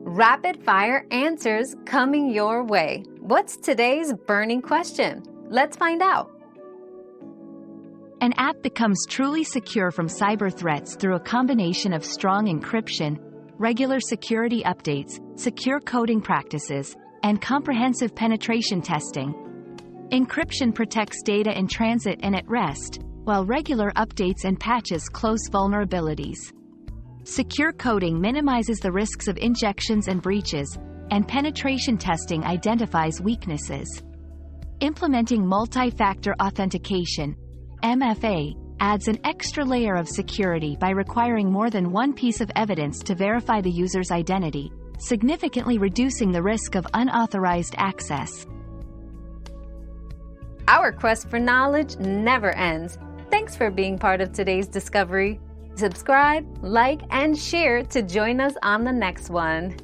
Rapid fire answers coming your way. What's today's burning question? Let's find out. An app becomes truly secure from cyber threats through a combination of strong encryption, regular security updates, secure coding practices, and comprehensive penetration testing. Encryption protects data in transit and at rest, while regular updates and patches close vulnerabilities. Secure coding minimizes the risks of injections and breaches, and penetration testing identifies weaknesses. Implementing multi-factor authentication, MFA, adds an extra layer of security by requiring more than one piece of evidence to verify the user's identity, significantly reducing the risk of unauthorized access. Our quest for knowledge never ends. Thanks for being part of today's discovery. Subscribe, like, and share to join us on the next one.